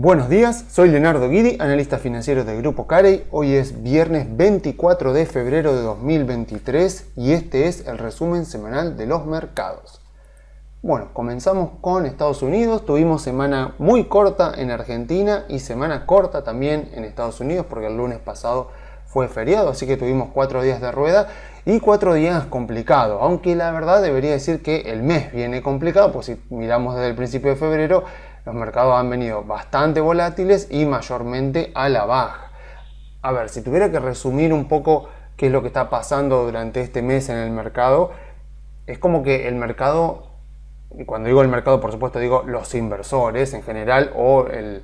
Buenos días, soy Leonardo Guidi, analista financiero del Grupo Carey. Hoy es viernes 24 de febrero de 2023 y este es el resumen semanal de los mercados. Bueno, comenzamos con Estados Unidos. Tuvimos semana muy corta en Argentina y semana corta también en Estados Unidos porque el lunes pasado fue feriado, así que tuvimos 4 días de rueda y 4 días complicados, aunque la verdad debería decir que el mes viene complicado, pues si miramos desde el principio de febrero, los mercados han venido bastante volátiles y mayormente a la baja. A ver, si tuviera que resumir un poco qué es lo que está pasando durante este mes en el mercado, es como que el mercado, y cuando digo el mercado por supuesto digo los inversores en general o el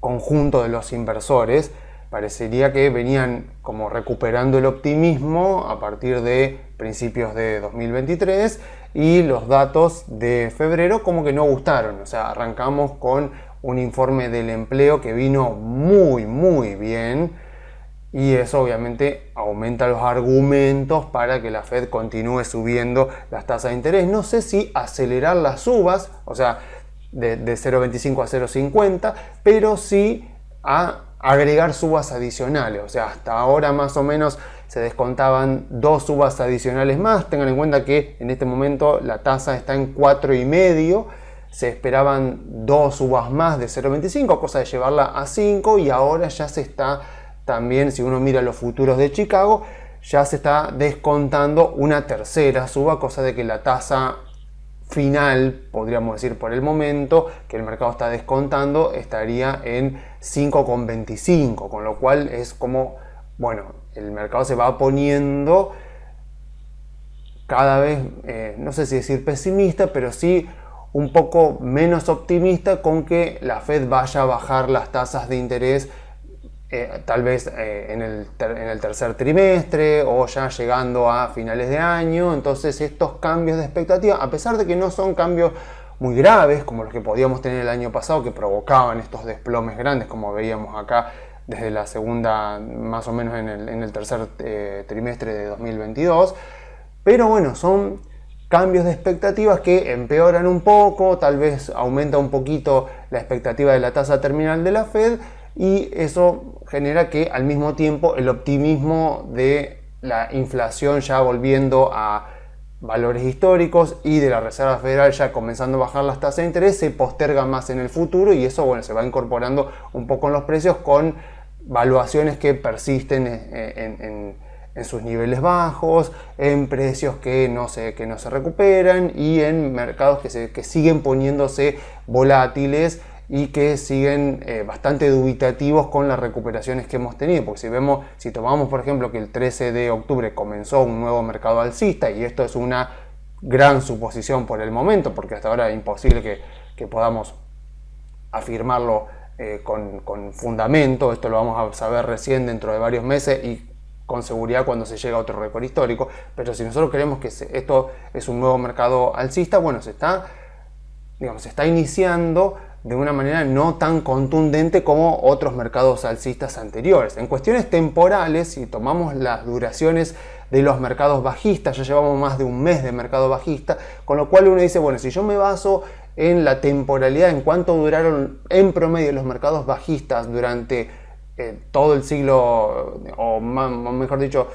conjunto de los inversores, parecería que venían como recuperando el optimismo a partir de principios de 2023 y los datos de febrero como que no gustaron. O sea, arrancamos con un informe del empleo que vino muy bien y eso obviamente aumenta los argumentos para que la Fed continúe subiendo las tasas de interés. No sé si acelerar las subas, o sea, de 0,25 a 0,50, pero sí a agregar subas adicionales. O sea, hasta ahora más o menos se descontaban 2 subas adicionales más. Tengan en cuenta que en este momento la tasa está en 4,5. Se esperaban 2 subas más de 0,25, cosa de llevarla a 5, y ahora ya se está también, si uno mira los futuros de Chicago, ya se está descontando una tercera suba, cosa de que la tasa final, podríamos decir por el momento, que el mercado está descontando, estaría en 5,25, con lo cual es como, bueno, el mercado se va poniendo cada vez, no sé si decir pesimista, pero sí un poco menos optimista con que la Fed vaya a bajar las tasas de interés tal vez en el tercer trimestre o ya llegando a finales de año. Entonces estos cambios de expectativa, a pesar de que no son cambios muy graves como los que podíamos tener el año pasado, que provocaban estos desplomes grandes como veíamos acá desde la segunda, más o menos en el tercer trimestre de 2022, pero bueno, son cambios de expectativas que empeoran un poco, tal vez aumenta un poquito la expectativa de la tasa terminal de la Fed, y eso genera que al mismo tiempo el optimismo de la inflación ya volviendo a valores históricos y de la Reserva Federal ya comenzando a bajar las tasas de interés se posterga más en el futuro, y eso bueno, se va incorporando un poco en los precios con valuaciones que persisten en sus niveles bajos, en precios que no se recuperan y en mercados que siguen poniéndose volátiles y que siguen bastante dubitativos con las recuperaciones que hemos tenido, porque si tomamos por ejemplo que el 13 de octubre comenzó un nuevo mercado alcista, y esto es una gran suposición por el momento, porque hasta ahora es imposible que podamos afirmarlo con fundamento, esto lo vamos a saber recién dentro de varios meses y con seguridad cuando se llega a otro récord histórico, pero si nosotros creemos que esto es un nuevo mercado alcista, bueno, se está iniciando de una manera no tan contundente como otros mercados alcistas anteriores. En cuestiones temporales, si tomamos las duraciones de los mercados bajistas, ya llevamos más de un mes de mercado bajista, con lo cual uno dice, bueno, si yo me baso en la temporalidad, en cuánto duraron en promedio los mercados bajistas durante todo el siglo, o mejor dicho,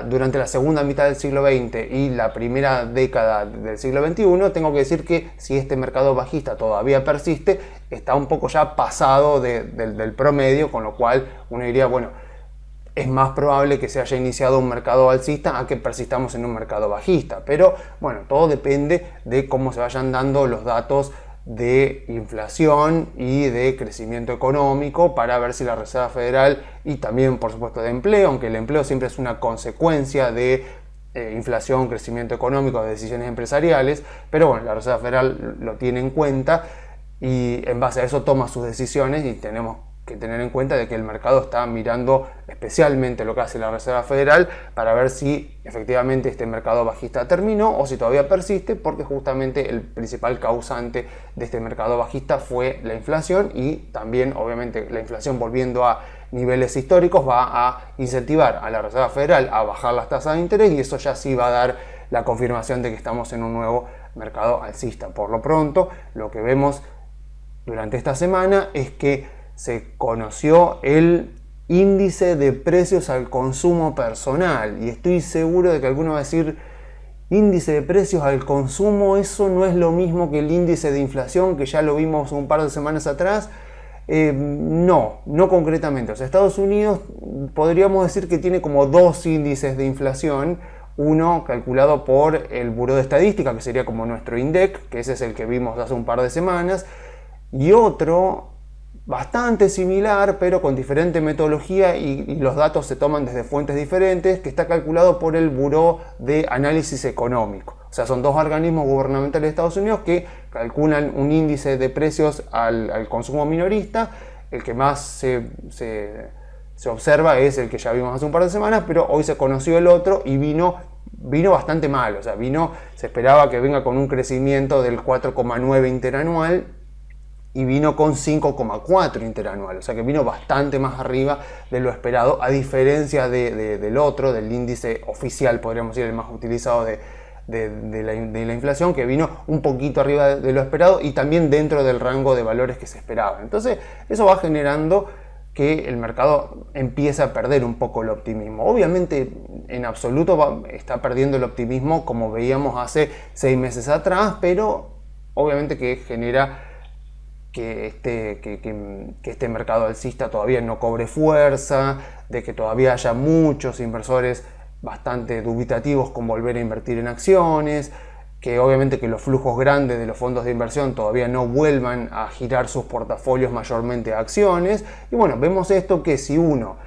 durante la segunda mitad del siglo XX y la primera década del siglo XXI, tengo que decir que si este mercado bajista todavía persiste, está un poco ya pasado del promedio, con lo cual uno diría, bueno, es más probable que se haya iniciado un mercado alcista a que persistamos en un mercado bajista. Pero bueno, todo depende de cómo se vayan dando los datos de inflación y de crecimiento económico para ver si la Reserva Federal, y también por supuesto de empleo, aunque el empleo siempre es una consecuencia de inflación, crecimiento económico, de decisiones empresariales, pero bueno, la Reserva Federal lo tiene en cuenta y en base a eso toma sus decisiones, y tenemos que tener en cuenta de que el mercado está mirando especialmente lo que hace la Reserva Federal para ver si efectivamente este mercado bajista terminó o si todavía persiste, porque justamente el principal causante de este mercado bajista fue la inflación, y también obviamente la inflación volviendo a niveles históricos va a incentivar a la Reserva Federal a bajar las tasas de interés, y eso ya sí va a dar la confirmación de que estamos en un nuevo mercado alcista. Por lo pronto, lo que vemos durante esta semana es que se conoció el índice de precios al consumo personal. Y estoy seguro de que alguno va a decir, índice de precios al consumo, eso no es lo mismo que el índice de inflación, que ya lo vimos un par de semanas atrás. No concretamente. O sea, Estados Unidos podríamos decir que tiene como dos índices de inflación. Uno calculado por el Buró de Estadística, que sería como nuestro INDEC, que ese es el que vimos hace un par de semanas, y otro bastante similar, pero con diferente metodología y los datos se toman desde fuentes diferentes, que está calculado por el Buró de Análisis Económico. O sea, son dos organismos gubernamentales de Estados Unidos que calculan un índice de precios al consumo minorista. El que más se observa es el que ya vimos hace un par de semanas, pero hoy se conoció el otro y vino bastante mal. O sea, se esperaba que venga con un crecimiento del 4,9 interanual y vino con 5,4 interanual, o sea que vino bastante más arriba de lo esperado, a diferencia del otro, del índice oficial, podríamos decir, el más utilizado de la inflación, que vino un poquito arriba de lo esperado y también dentro del rango de valores que se esperaban. Entonces eso va generando que el mercado empieza a perder un poco el optimismo. Obviamente en absoluto está perdiendo el optimismo como veíamos hace 6 meses atrás, pero obviamente que genera que este mercado alcista todavía no cobre fuerza, de que todavía haya muchos inversores bastante dubitativos con volver a invertir en acciones, que obviamente que los flujos grandes de los fondos de inversión todavía no vuelvan a girar sus portafolios mayormente a acciones. Y bueno, vemos esto, que si uno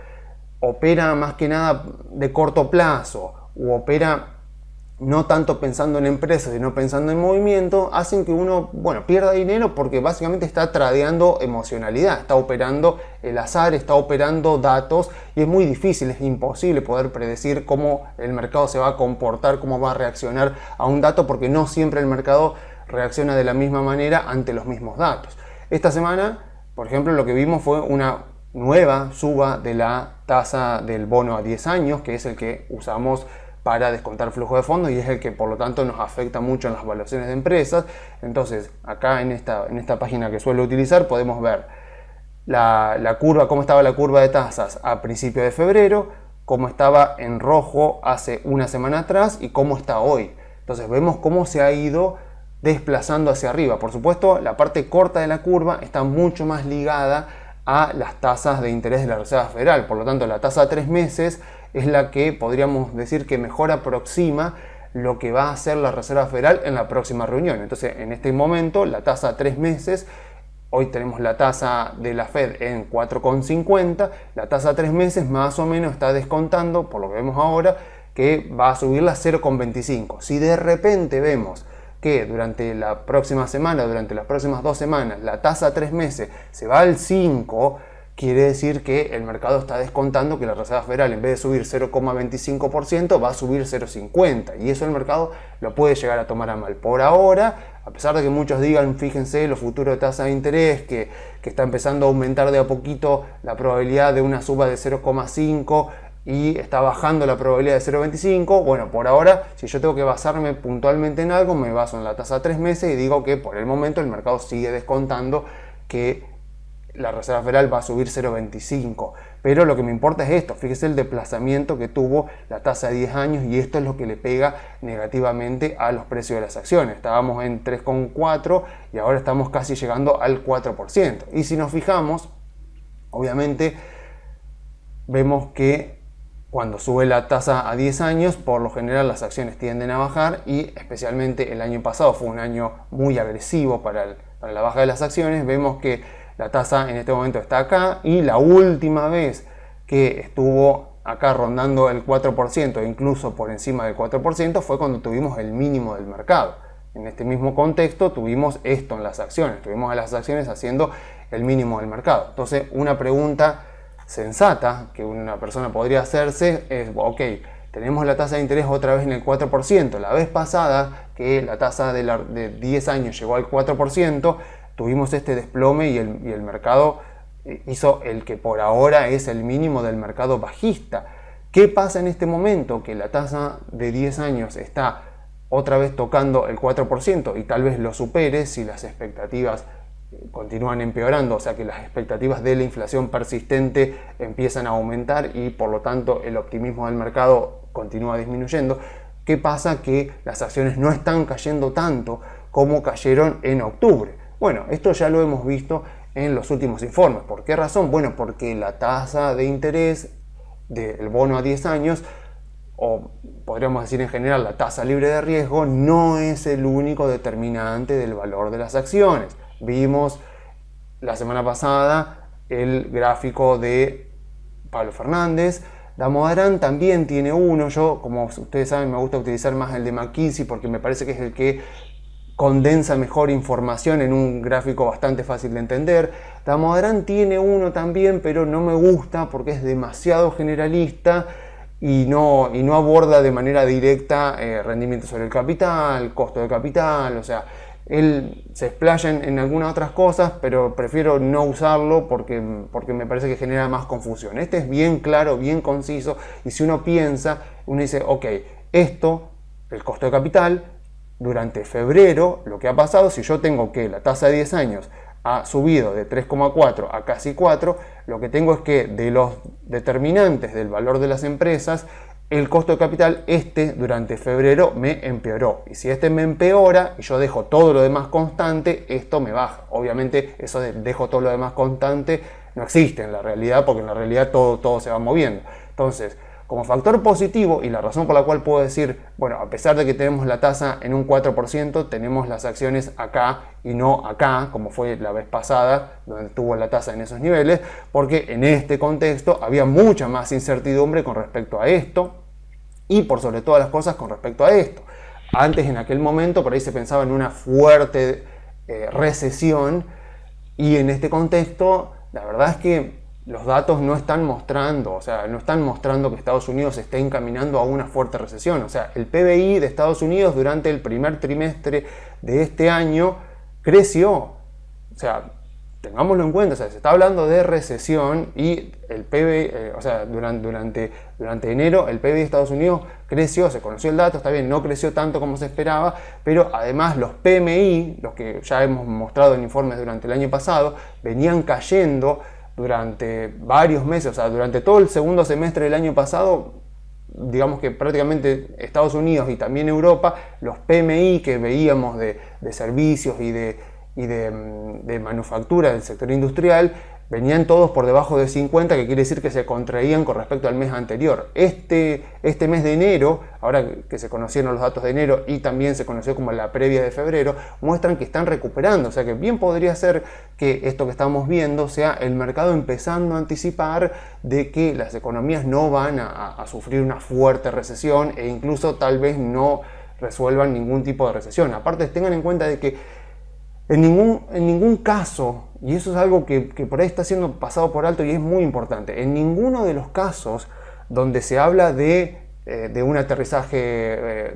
opera más que nada de corto plazo u opera no tanto pensando en empresas, sino pensando en movimiento, hacen que uno, pierda dinero, porque básicamente está tradeando emocionalidad, está operando el azar, está operando datos, y es muy difícil, es imposible poder predecir cómo el mercado se va a comportar, cómo va a reaccionar a un dato, porque no siempre el mercado reacciona de la misma manera ante los mismos datos. Esta semana, por ejemplo, lo que vimos fue una nueva suba de la tasa del bono a 10 años, que es el que usamos para descontar flujo de fondos y es el que por lo tanto nos afecta mucho en las valuaciones de empresas. Entonces acá en esta página que suelo utilizar podemos ver la curva, cómo estaba la curva de tasas a principios de febrero, cómo estaba en rojo hace una semana atrás y cómo está hoy. Entonces vemos cómo se ha ido desplazando hacia arriba. Por supuesto, la parte corta de la curva está mucho más ligada a las tasas de interés de la Reserva Federal. Por lo tanto, la tasa a 3 meses es la que podríamos decir que mejor aproxima lo que va a hacer la Reserva Federal en la próxima reunión. Entonces, en este momento, la tasa a 3 meses, hoy tenemos la tasa de la Fed en 4,50, la tasa a 3 meses más o menos está descontando, por lo que vemos ahora, que va a subirla a 0,25. Si de repente vemos que durante la próxima semana, durante las próximas 2 semanas, la tasa a 3 meses se va al 5, quiere decir que el mercado está descontando que la Reserva Federal, en vez de subir 0,25%, va a subir 0,50, y eso el mercado lo puede llegar a tomar a mal. Por ahora, a pesar de que muchos digan, fíjense, los futuros de tasa de interés, que está empezando a aumentar de a poquito la probabilidad de una suba de 0,5 y está bajando la probabilidad de 0,25, bueno, por ahora, si yo tengo que basarme puntualmente en algo, me baso en la tasa a 3 meses y digo que por el momento el mercado sigue descontando que la Reserva Federal va a subir 0,25. Pero lo que me importa es esto, fíjese el desplazamiento que tuvo la tasa de 10 años, y esto es lo que le pega negativamente a los precios de las acciones. Estábamos en 3,4 y ahora estamos casi llegando al 4%. Y si nos fijamos, obviamente vemos que cuando sube la tasa a 10 años, por lo general las acciones tienden a bajar, y especialmente el año pasado fue un año muy agresivo para la baja de las acciones. Vemos que la tasa en este momento está acá, y la última vez que estuvo acá rondando el 4%, e incluso por encima del 4%, fue cuando tuvimos el mínimo del mercado. En este mismo contexto tuvimos esto en las acciones, tuvimos a las acciones haciendo el mínimo del mercado. Entonces, una pregunta sensata que una persona podría hacerse es, ok, tenemos la tasa de interés otra vez en el 4%. La vez pasada que la tasa de 10 años llegó al 4%, tuvimos este desplome y el mercado hizo el que por ahora es el mínimo del mercado bajista. ¿Qué pasa en este momento? Que la tasa de 10 años está otra vez tocando el 4% y tal vez lo supere si las expectativas continúan empeorando, o sea que las expectativas de la inflación persistente empiezan a aumentar y por lo tanto el optimismo del mercado continúa disminuyendo. ¿Qué pasa? Que las acciones no están cayendo tanto como cayeron en octubre. Bueno, esto ya lo hemos visto en los últimos informes. ¿Por qué razón? Bueno, porque la tasa de interés del bono a 10 años, o podríamos decir en general la tasa libre de riesgo, no es el único determinante del valor de las acciones. Vimos la semana pasada el gráfico de Pablo Fernández. Damodaran también tiene uno. Yo, como ustedes saben, me gusta utilizar más el de McKinsey porque me parece que es el que condensa mejor información en un gráfico bastante fácil de entender. Damodaran tiene uno también, pero no me gusta porque es demasiado generalista y no aborda de manera directa rendimiento sobre el capital, costo de capital, o sea, él se explaya en algunas otras cosas, pero prefiero no usarlo porque me parece que genera más confusión. Este es bien claro, bien conciso, y si uno piensa, uno dice, ok, esto, el costo de capital, durante febrero, lo que ha pasado, si yo tengo que la tasa de 10 años ha subido de 3,4 a casi 4, lo que tengo es que de los determinantes del valor de las empresas, el costo de capital durante febrero me empeoró. Y si me empeora y yo dejo todo lo demás constante, esto me baja. Obviamente eso de dejo todo lo demás constante no existe en la realidad, porque en la realidad todo se va moviendo. Entonces, como factor positivo, y la razón por la cual puedo decir, bueno, a pesar de que tenemos la tasa en un 4%, tenemos las acciones acá y no acá, como fue la vez pasada, donde tuvo la tasa en esos niveles, porque en este contexto había mucha más incertidumbre con respecto a esto, y por sobre todas las cosas con respecto a esto. Antes, en aquel momento, por ahí se pensaba en una fuerte recesión, y en este contexto, la verdad es que los datos no están mostrando, que Estados Unidos esté encaminando a una fuerte recesión. O sea, el PBI de Estados Unidos durante el primer trimestre de este año creció. O sea, tengámoslo en cuenta, o sea, se está hablando de recesión y el PBI, durante enero el PBI de Estados Unidos creció, se conoció el dato, está bien, no creció tanto como se esperaba, pero además los PMI, los que ya hemos mostrado en informes durante el año pasado, venían cayendo durante varios meses, o sea, durante todo el segundo semestre del año pasado. Digamos que prácticamente Estados Unidos y también Europa, los PMI que veíamos de servicios y de manufactura del sector industrial, venían todos por debajo de 50, que quiere decir que se contraían con respecto al mes anterior. Este mes de enero, ahora que se conocieron los datos de enero y también se conoció como la previa de febrero, muestran que están recuperando. O sea que bien podría ser que esto que estamos viendo sea el mercado empezando a anticipar de que las economías no van a sufrir una fuerte recesión e incluso tal vez no resuelvan ningún tipo de recesión. Aparte, tengan en cuenta de que en ningún caso, y eso es algo que por ahí está siendo pasado por alto y es muy importante, en ninguno de los casos donde se habla de un aterrizaje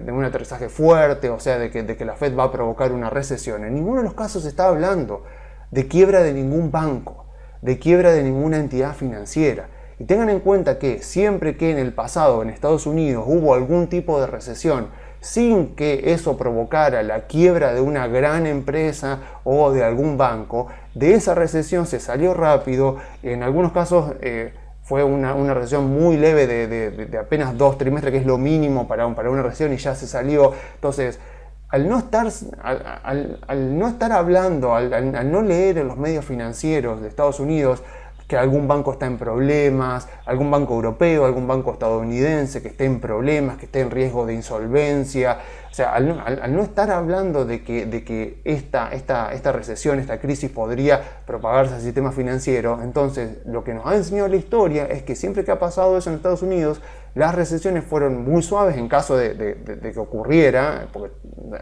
fuerte, o sea, de que la Fed va a provocar una recesión, en ninguno de los casos se está hablando de quiebra de ningún banco, de quiebra de ninguna entidad financiera. Y tengan en cuenta que siempre que en el pasado en Estados Unidos hubo algún tipo de recesión, sin que eso provocara la quiebra de una gran empresa o de algún banco, de esa recesión se salió rápido. En algunos casos fue una recesión muy leve de apenas 2 trimestres, que es lo mínimo para una recesión, y ya se salió. Entonces, al no estar hablando, al no leer en los medios financieros de Estados Unidos que algún banco está en problemas, algún banco europeo, algún banco estadounidense que esté en problemas, que esté en riesgo de insolvencia, o sea, al no estar hablando de que esta recesión, esta crisis podría propagarse al sistema financiero, entonces lo que nos ha enseñado la historia es que siempre que ha pasado eso en Estados Unidos, las recesiones fueron muy suaves en caso de que ocurriera, porque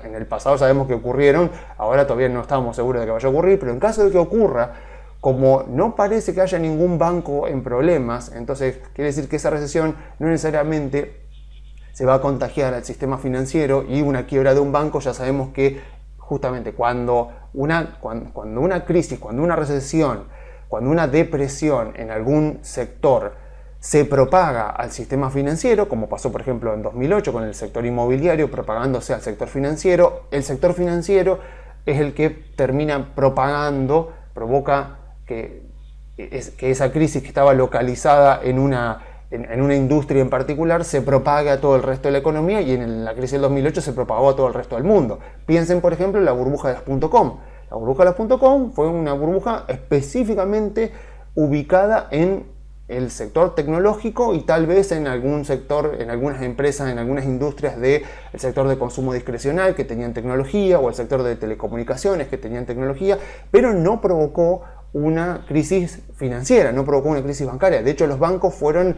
en el pasado sabemos que ocurrieron, ahora todavía no estamos seguros de que vaya a ocurrir, pero en caso de que ocurra, como no parece que haya ningún banco en problemas, entonces quiere decir que esa recesión no necesariamente se va a contagiar al sistema financiero, y una quiebra de un banco ya sabemos que justamente cuando una crisis, cuando una recesión, cuando una depresión en algún sector se propaga al sistema financiero, como pasó por ejemplo en 2008 con el sector inmobiliario propagándose al sector financiero, el sector financiero es el que termina propagando, provoca que esa crisis que estaba localizada en una industria en particular se propague a todo el resto de la economía, y en la crisis del 2008 se propagó a todo el resto del mundo. Piensen, por ejemplo, en la burbuja de las .com. La burbuja de las .com fue una burbuja específicamente ubicada en el sector tecnológico y tal vez en algún sector, en algunas empresas, en algunas industrias del sector de consumo discrecional que tenían tecnología, o el sector de telecomunicaciones que tenían tecnología, pero no provocó una crisis financiera, no provocó una crisis bancaria. De hecho, los bancos fueron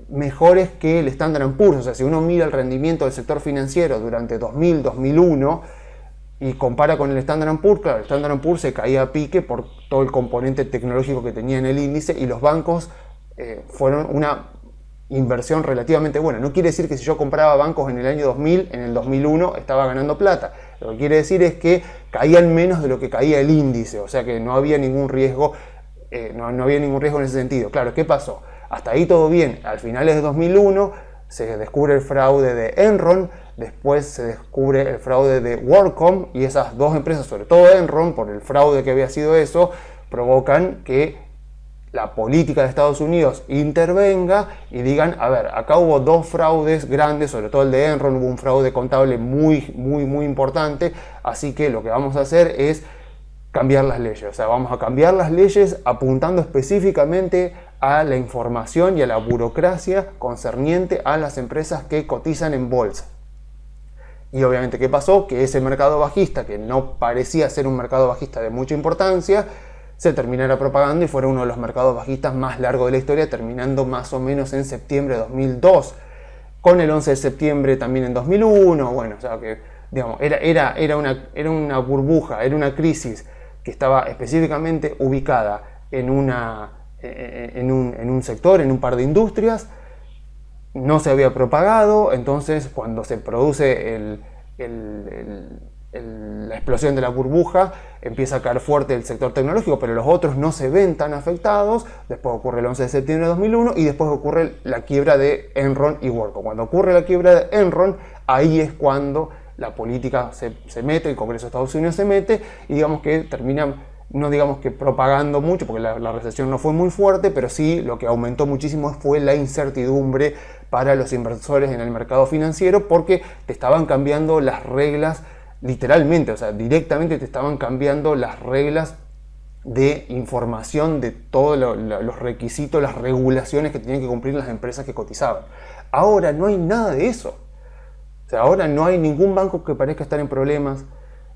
mejores que el Standard & Poor's. O sea, si uno mira el rendimiento del sector financiero durante 2000-2001 y compara con el Standard & Poor's, claro, el Standard & Poor's se caía a pique por todo el componente tecnológico que tenía en el índice, y los bancos fueron una inversión relativamente buena. No quiere decir que si yo compraba bancos en el año 2000, en el 2001 estaba ganando plata. Lo que quiere decir es que caían menos de lo que caía el índice, o sea que no había ningún riesgo, no había ningún riesgo en ese sentido. Claro, ¿qué pasó? Hasta ahí todo bien. Al finales de 2001 se descubre el fraude de Enron, después se descubre el fraude de WorldCom, y esas dos empresas, sobre todo Enron, por el fraude que había sido eso, provocan que la política de Estados Unidos intervenga y digan, a ver, acá hubo dos fraudes grandes, sobre todo el de Enron, hubo un fraude contable muy importante, así que lo que vamos a hacer es cambiar las leyes. O sea, vamos a cambiar las leyes apuntando específicamente a la información y a la burocracia concerniente a las empresas que cotizan en bolsa. Y obviamente, ¿qué pasó? Que ese mercado bajista, que no parecía ser un mercado bajista de mucha importancia, se terminara propagando y fuera uno de los mercados bajistas más largos de la historia, terminando más o menos en septiembre de 2002, con el 11 de septiembre también en 2001. Bueno, o sea que, digamos, era una burbuja, era una crisis que estaba específicamente ubicada en un sector, en un par de industrias. No se había propagado. Entonces, cuando se produce la explosión de la burbuja, empieza a caer fuerte el sector tecnológico, pero los otros no se ven tan afectados. Después ocurre el 11 de septiembre de 2001 y después ocurre la quiebra de Enron y WorldCom. Cuando ocurre la quiebra de Enron, ahí es cuando la política se mete, el Congreso de Estados Unidos se mete, y digamos que termina, no digamos que propagando mucho, porque la recesión no fue muy fuerte, pero sí lo que aumentó muchísimo fue la incertidumbre para los inversores en el mercado financiero, porque te estaban cambiando las reglas literalmente, o sea, directamente te estaban cambiando las reglas de información de todos los requisitos, las regulaciones que tenían que cumplir las empresas que cotizaban. Ahora no hay nada de eso. O sea, ahora no hay ningún banco que parezca estar en problemas,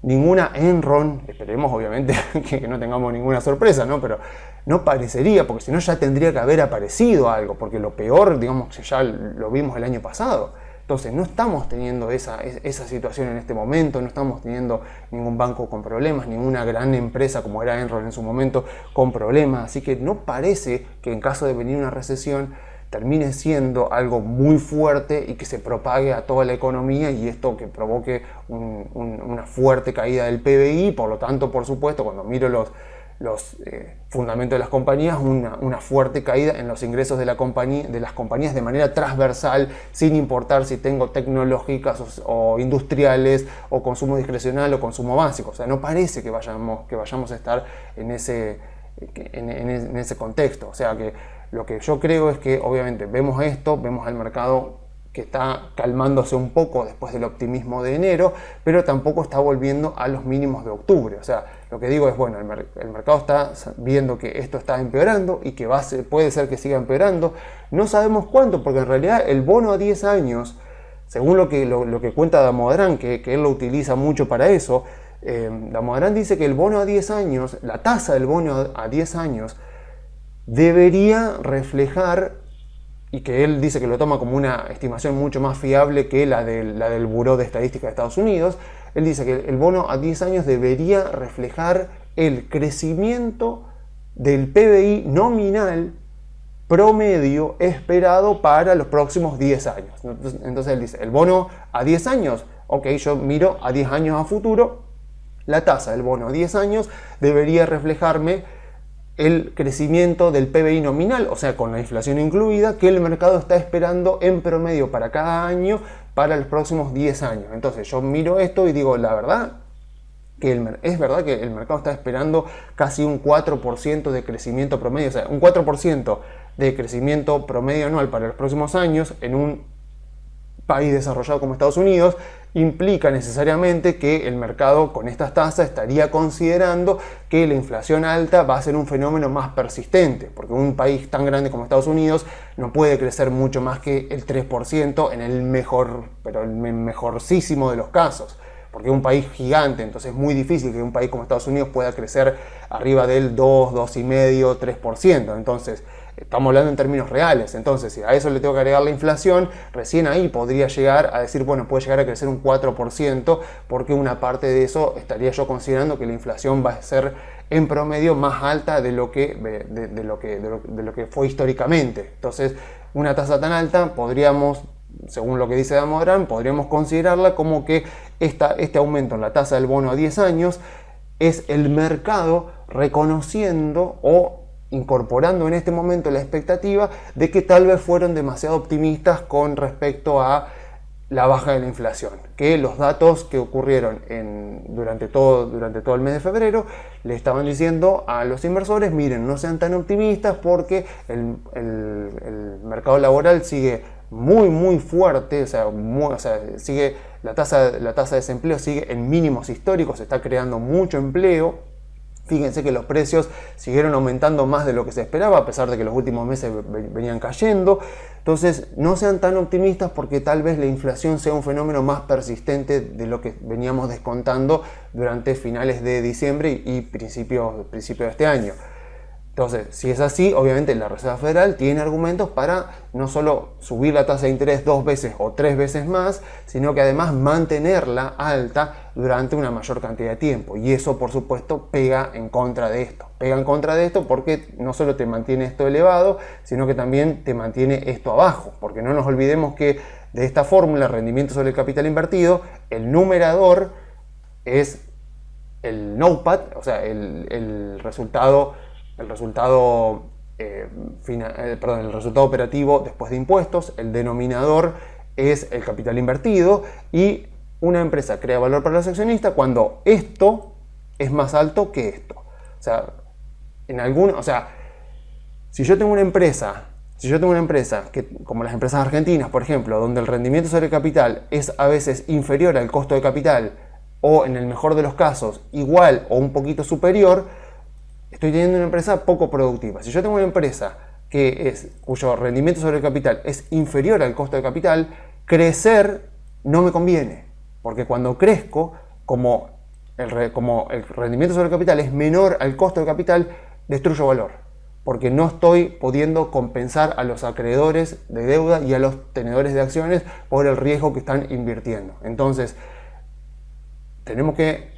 ninguna Enron, esperemos obviamente que no tengamos ninguna sorpresa, ¿no? Pero no parecería, porque si no ya tendría que haber aparecido algo, porque lo peor, digamos, que ya lo vimos el año pasado. Entonces no estamos teniendo esa situación en este momento, no estamos teniendo ningún banco con problemas, ninguna gran empresa como era Enron en su momento con problemas, así que no parece que en caso de venir una recesión termine siendo algo muy fuerte y que se propague a toda la economía, y esto que provoque una fuerte caída del PBI. Por lo tanto, por supuesto, cuando miro los fundamentos de las compañías, una fuerte caída en los ingresos de las compañías de manera transversal, sin importar si tengo tecnológicas o industriales o consumo discrecional o consumo básico. O sea, no parece que vayamos a estar en ese contexto. O sea que lo que yo creo es que obviamente vemos al mercado que está calmándose un poco después del optimismo de enero, pero tampoco está volviendo a los mínimos de octubre. O sea, lo que digo es, bueno, el mercado está viendo que esto está empeorando y que puede ser que siga empeorando. No sabemos cuánto, porque en realidad el bono a 10 años, según lo que cuenta Damodaran, que él lo utiliza mucho para eso, Damodaran dice que el bono a 10 años, la tasa del bono a 10 años, debería reflejar, y que él dice que lo toma como una estimación mucho más fiable que la del Buró de Estadística de Estados Unidos, él dice que el bono a 10 años debería reflejar el crecimiento del PBI nominal promedio esperado para los próximos 10 años. Entonces él dice, el bono a 10 años, ok, yo miro a 10 años a futuro, la tasa del bono a 10 años debería reflejarme el crecimiento del PBI nominal, o sea, con la inflación incluida, que el mercado está esperando en promedio para cada año para los próximos 10 años. Entonces yo miro esto y digo, la verdad, es verdad que el mercado está esperando casi un 4% de crecimiento promedio, o sea, un 4% de crecimiento promedio anual para los próximos años en un país desarrollado como Estados Unidos, implica necesariamente que el mercado con estas tasas estaría considerando que la inflación alta va a ser un fenómeno más persistente, porque un país tan grande como Estados Unidos no puede crecer mucho más que el 3% en el mejor, pero el mejorcísimo de los casos, porque es un país gigante, entonces es muy difícil que un país como Estados Unidos pueda crecer arriba del 2, 2,5, 3%. Entonces, estamos hablando en términos reales. Entonces, si a eso le tengo que agregar la inflación, recién ahí podría llegar a decir, bueno, puede llegar a crecer un 4%, porque una parte de eso estaría yo considerando que la inflación va a ser en promedio más alta de lo que fue históricamente. Entonces, una tasa tan alta podríamos, según lo que dice Damodaran, podríamos considerarla como que este aumento en la tasa del bono a 10 años es el mercado reconociendo o incorporando en este momento la expectativa de que tal vez fueron demasiado optimistas con respecto a la baja de la inflación, que los datos que ocurrieron durante todo el mes de febrero le estaban diciendo a los inversores, miren, no sean tan optimistas porque el mercado laboral sigue muy fuerte, sigue la tasa de desempleo sigue en mínimos históricos, se está creando mucho empleo. Fíjense que los precios siguieron aumentando más de lo que se esperaba, a pesar de que los últimos meses venían cayendo. Entonces, no sean tan optimistas porque tal vez la inflación sea un fenómeno más persistente de lo que veníamos descontando durante finales de diciembre y principios de este año. Entonces, si es así, obviamente la Reserva Federal tiene argumentos para no solo subir la tasa de interés 2 veces o 3 veces más, sino que además mantenerla alta durante una mayor cantidad de tiempo. Y eso, por supuesto, pega en contra de esto. Pega en contra de esto porque no solo te mantiene esto elevado, sino que también te mantiene esto abajo. Porque no nos olvidemos que de esta fórmula, rendimiento sobre el capital invertido, el numerador es el NOPAT, o sea, el resultado operativo después de impuestos. El denominador es el capital invertido y una empresa crea valor para los accionistas cuando esto es más alto que esto. O sea, si yo tengo una empresa que, como las empresas argentinas, por ejemplo, donde el rendimiento sobre el capital es a veces inferior al costo de capital o, en el mejor de los casos, igual o un poquito superior, estoy teniendo una empresa poco productiva. Si yo tengo una empresa cuyo rendimiento sobre el capital es inferior al costo de capital, crecer no me conviene. Porque cuando crezco, como el rendimiento sobre el capital es menor al costo del capital, destruyo valor. Porque no estoy pudiendo compensar a los acreedores de deuda y a los tenedores de acciones por el riesgo que están invirtiendo. Entonces, tenemos que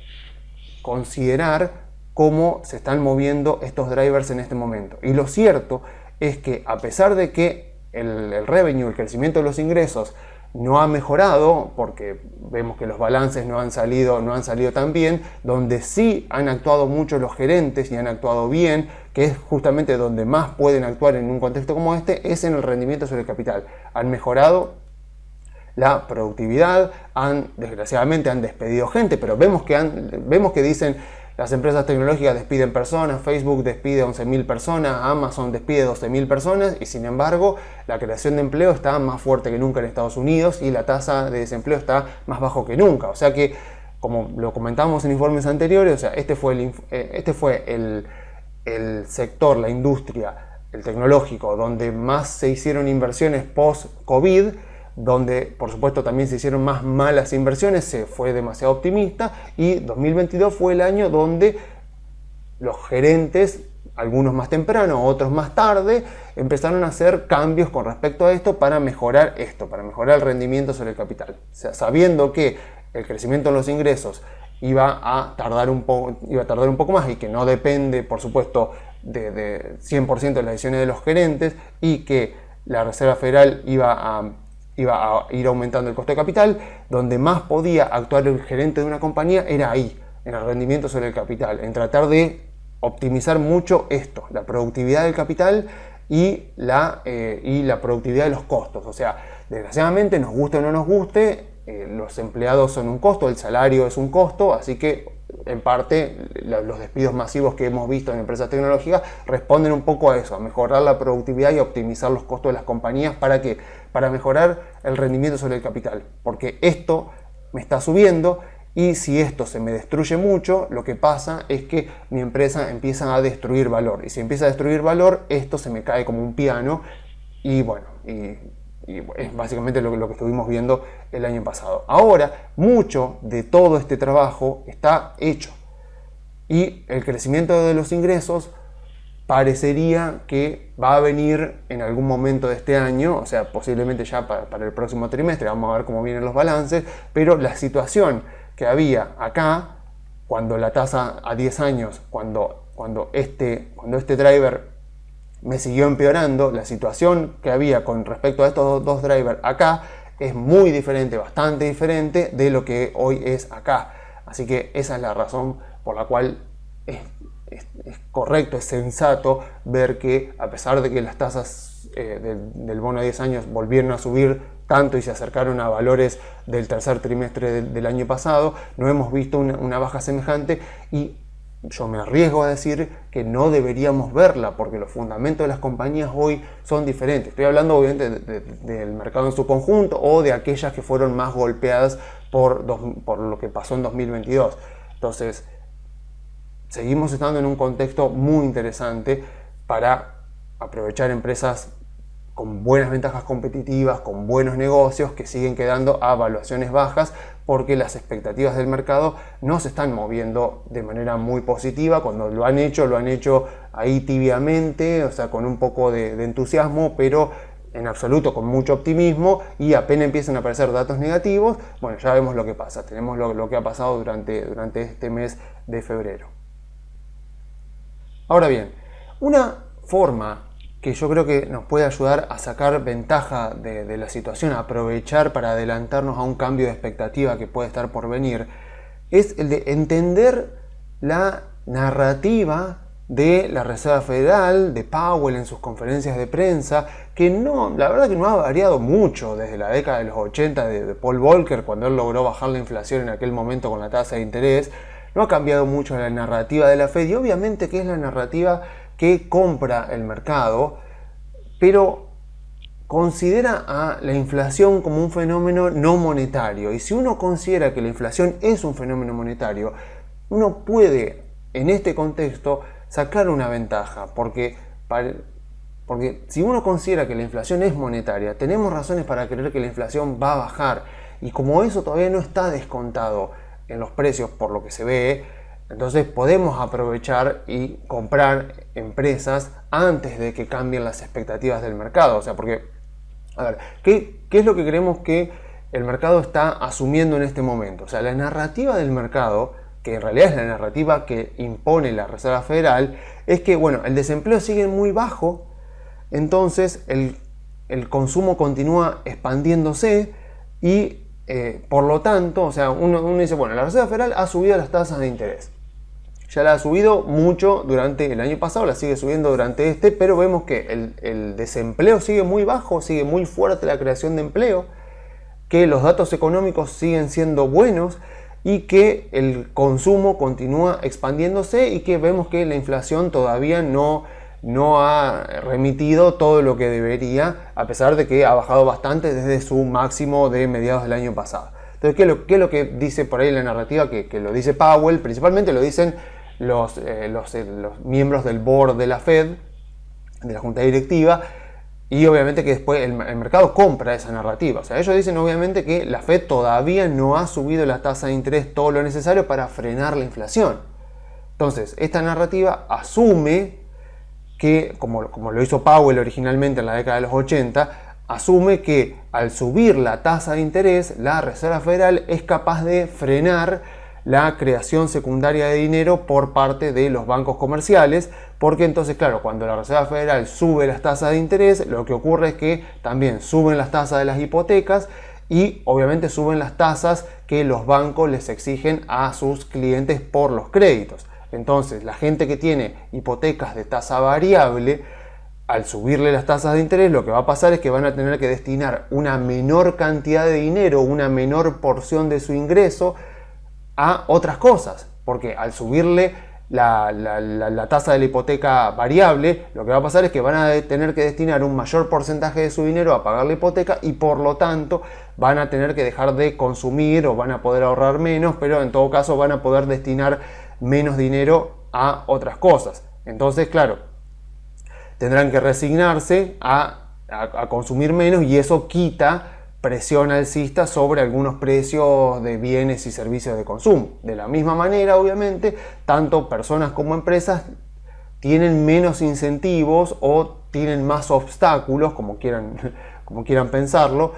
considerar cómo se están moviendo estos drivers en este momento. Y lo cierto es que, a pesar de que el revenue, el crecimiento de los ingresos, no ha mejorado, porque vemos que los balances no han salido tan bien, donde sí han actuado mucho los gerentes y han actuado bien, que es justamente donde más pueden actuar en un contexto como este, es en el rendimiento sobre el capital. Han mejorado la productividad, desgraciadamente han despedido gente, pero vemos que dicen: las empresas tecnológicas despiden personas, Facebook despide 11.000 personas, Amazon despide 12.000 personas, y sin embargo la creación de empleo está más fuerte que nunca en Estados Unidos y la tasa de desempleo está más bajo que nunca. O sea que, como lo comentamos en informes anteriores, o sea, este fue el sector, la industria, el tecnológico, donde más se hicieron inversiones post-COVID, donde por supuesto también se hicieron más malas inversiones, se fue demasiado optimista, y 2022 fue el año donde los gerentes, algunos más temprano, otros más tarde, empezaron a hacer cambios con respecto a esto para mejorar el rendimiento sobre el capital. O sea, sabiendo que el crecimiento en los ingresos iba a tardar un poco más y que no depende, por supuesto, de 100% de las decisiones de los gerentes, y que la Reserva Federal iba a ir aumentando el costo de capital, donde más podía actuar el gerente de una compañía era ahí, en el rendimiento sobre el capital, en tratar de optimizar mucho esto, la productividad del capital y la productividad de los costos. O sea, desgraciadamente, nos guste o no nos guste, los empleados son un costo, el salario es un costo, así que en parte los despidos masivos que hemos visto en empresas tecnológicas responden un poco a eso, a mejorar la productividad y optimizar los costos de las compañías. ¿Para qué? Para mejorar el rendimiento sobre el capital, porque esto me está subiendo y si esto se me destruye mucho, lo que pasa es que mi empresa empieza a destruir valor, y si empieza a destruir valor, esto se me cae como un piano y bueno, y es básicamente lo que estuvimos viendo el año pasado. Ahora, mucho de todo este trabajo está hecho y el crecimiento de los ingresos parecería que va a venir en algún momento de este año, o sea, posiblemente ya para el próximo trimestre. Vamos a ver cómo vienen los balances, pero la situación que había acá, cuando la tasa a 10 años, cuando este driver me siguió empeorando, la situación que había con respecto a estos dos drivers acá es muy diferente, bastante diferente de lo que hoy es acá. Así que esa es la razón por la cual es correcto, es sensato ver que, a pesar de que las tasas del bono a 10 años volvieron a subir tanto y se acercaron a valores del tercer trimestre del año pasado, no hemos visto una baja semejante, y yo me arriesgo a decir que no deberíamos verla, porque los fundamentos de las compañías hoy son diferentes. Estoy hablando obviamente del mercado en su conjunto o de aquellas que fueron más golpeadas por lo que pasó en 2022. Entonces, seguimos estando en un contexto muy interesante para aprovechar empresas con buenas ventajas competitivas, con buenos negocios, que siguen quedando a valuaciones bajas, porque las expectativas del mercado no se están moviendo de manera muy positiva. Cuando lo han hecho ahí tibiamente, o sea, con un poco de entusiasmo, pero en absoluto con mucho optimismo, y apenas empiezan a aparecer datos negativos, bueno, ya vemos lo que pasa. Tenemos lo que ha pasado durante este mes de febrero. Ahora bien, una forma que yo creo que nos puede ayudar a sacar ventaja de la situación, a aprovechar para adelantarnos a un cambio de expectativa que puede estar por venir, es el de entender la narrativa de la Reserva Federal, de Powell en sus conferencias de prensa, que la verdad que no ha variado mucho desde la década de los 80 de Paul Volcker, cuando él logró bajar la inflación en aquel momento con la tasa de interés. No ha cambiado mucho la narrativa de la Fed, y obviamente que es la narrativa que compra el mercado, pero considera a la inflación como un fenómeno no monetario. Y si uno considera que la inflación es un fenómeno monetario, uno puede, en este contexto, sacar una ventaja, porque si uno considera que la inflación es monetaria, tenemos razones para creer que la inflación va a bajar, y como eso todavía no está descontado en los precios por lo que se ve, entonces podemos aprovechar y comprar empresas antes de que cambien las expectativas del mercado. O sea, porque, a ver, ¿qué es lo que creemos que el mercado está asumiendo en este momento? O sea, la narrativa del mercado, que en realidad es la narrativa que impone la Reserva Federal, es que, bueno, el desempleo sigue muy bajo, entonces el consumo continúa expandiéndose y por lo tanto, o sea, uno dice, bueno, la Reserva Federal ha subido las tasas de interés. Ya la ha subido mucho durante el año pasado, la sigue subiendo durante pero vemos que el desempleo sigue muy bajo, sigue muy fuerte la creación de empleo, que los datos económicos siguen siendo buenos y que el consumo continúa expandiéndose, y que vemos que la inflación todavía no ha remitido todo lo que debería, a pesar de que ha bajado bastante desde su máximo de mediados del año pasado. Entonces, ¿qué es lo que dice por ahí la narrativa? Que lo dice Powell, principalmente lo dicen los miembros del board de la Fed, de la junta directiva, y obviamente que después el mercado compra esa narrativa. O sea, ellos dicen obviamente que la Fed todavía no ha subido la tasa de interés todo lo necesario para frenar la inflación. Entonces, esta narrativa asume que, como lo hizo Powell originalmente en la década de los 80, asume que al subir la tasa de interés, la Reserva Federal es capaz de frenar la creación secundaria de dinero por parte de los bancos comerciales, porque entonces, claro, cuando la Reserva Federal sube las tasas de interés, lo que ocurre es que también suben las tasas de las hipotecas y obviamente suben las tasas que los bancos les exigen a sus clientes por los créditos. Entonces, la gente que tiene hipotecas de tasa variable, al subirle las tasas de interés, lo que va a pasar es que van a tener que destinar una menor cantidad de dinero, una menor porción de su ingreso a otras cosas. Porque al subirle la tasa de la hipoteca variable, lo que va a pasar es que van a tener que destinar un mayor porcentaje de su dinero a pagar la hipoteca y por lo tanto van a tener que dejar de consumir o van a poder ahorrar menos, pero en todo caso van a poder destinar menos dinero a otras cosas. Entonces, claro, tendrán que resignarse a consumir menos y eso quita presión alcista sobre algunos precios de bienes y servicios de consumo. De la misma manera, obviamente, tanto personas como empresas tienen menos incentivos o tienen más obstáculos, como quieran pensarlo,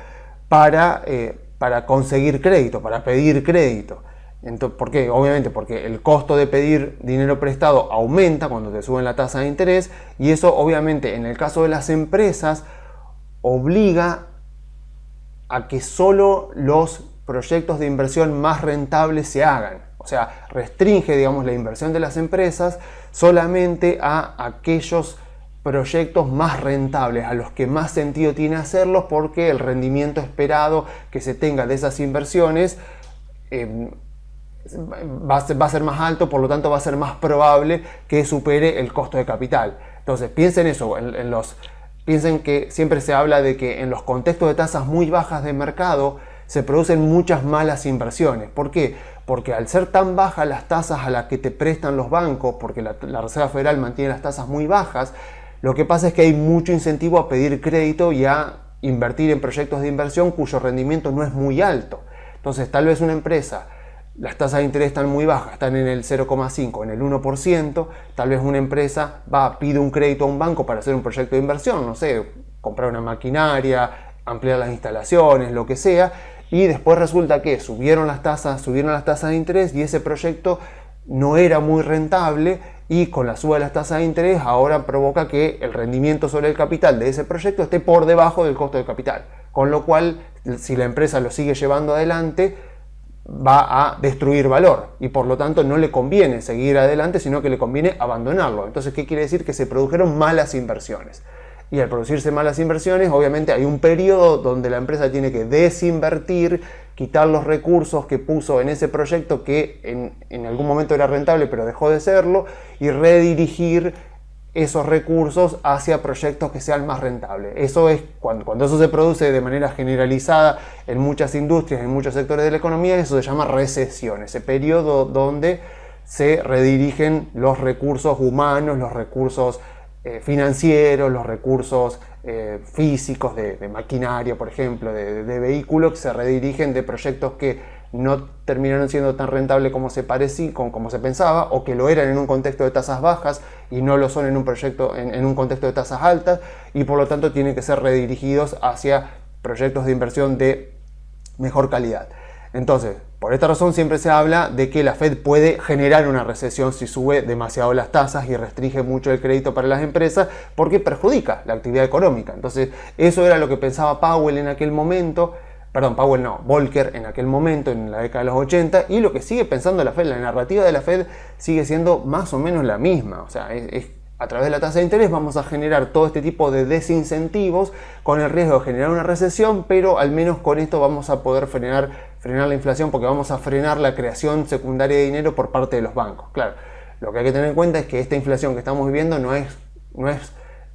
para conseguir crédito, para pedir crédito. ¿Por qué? Obviamente porque el costo de pedir dinero prestado aumenta cuando te suben la tasa de interés y eso obviamente en el caso de las empresas obliga a que solo los proyectos de inversión más rentables se hagan. O sea, restringe, digamos, la inversión de las empresas solamente a aquellos proyectos más rentables, a los que más sentido tiene hacerlos porque el rendimiento esperado que se tenga de esas inversiones va a ser más alto, por lo tanto va a ser más probable que supere el costo de capital. Entonces piensen eso, piensen que siempre se habla de que en los contextos de tasas muy bajas de mercado se producen muchas malas inversiones. ¿Por qué? Porque al ser tan bajas las tasas a las que te prestan los bancos, porque la Reserva Federal mantiene las tasas muy bajas, lo que pasa es que hay mucho incentivo a pedir crédito y a invertir en proyectos de inversión cuyo rendimiento no es muy alto. Entonces tal vez una empresa, las tasas de interés están muy bajas, están en el 0,5, en el 1%, tal vez una empresa pide un crédito a un banco para hacer un proyecto de inversión, no sé, comprar una maquinaria, ampliar las instalaciones, lo que sea, y después resulta que subieron las tasas de interés y ese proyecto no era muy rentable y con la suba de las tasas de interés ahora provoca que el rendimiento sobre el capital de ese proyecto esté por debajo del costo del capital, con lo cual si la empresa lo sigue llevando adelante va a destruir valor y por lo tanto no le conviene seguir adelante, sino que le conviene abandonarlo. Entonces, ¿qué quiere decir? Que se produjeron malas inversiones. Y al producirse malas inversiones, obviamente hay un periodo donde la empresa tiene que desinvertir, quitar los recursos que puso en ese proyecto que en algún momento era rentable pero dejó de serlo y redirigir esos recursos hacia proyectos que sean más rentables. Eso es cuando eso se produce de manera generalizada en muchas industrias, en muchos sectores de la economía, eso se llama recesión, ese periodo donde se redirigen los recursos humanos, los recursos financieros, los recursos físicos de maquinaria, por ejemplo, de vehículos, que se redirigen de proyectos que no terminaron siendo tan rentables como se pensaba, o que lo eran en un contexto de tasas bajas y no lo son en un contexto de tasas altas, y por lo tanto tienen que ser redirigidos hacia proyectos de inversión de mejor calidad. Entonces, por esta razón siempre se habla de que la Fed puede generar una recesión si sube demasiado las tasas y restringe mucho el crédito para las empresas porque perjudica la actividad económica. Entonces, eso era lo que pensaba Powell en aquel momento. Volcker en aquel momento, en la década de los 80, y lo que sigue pensando la Fed, la narrativa de la Fed sigue siendo más o menos la misma. O sea, a través de la tasa de interés vamos a generar todo este tipo de desincentivos con el riesgo de generar una recesión, pero al menos con esto vamos a poder frenar la inflación porque vamos a frenar la creación secundaria de dinero por parte de los bancos. Claro, lo que hay que tener en cuenta es que esta inflación que estamos viviendo no es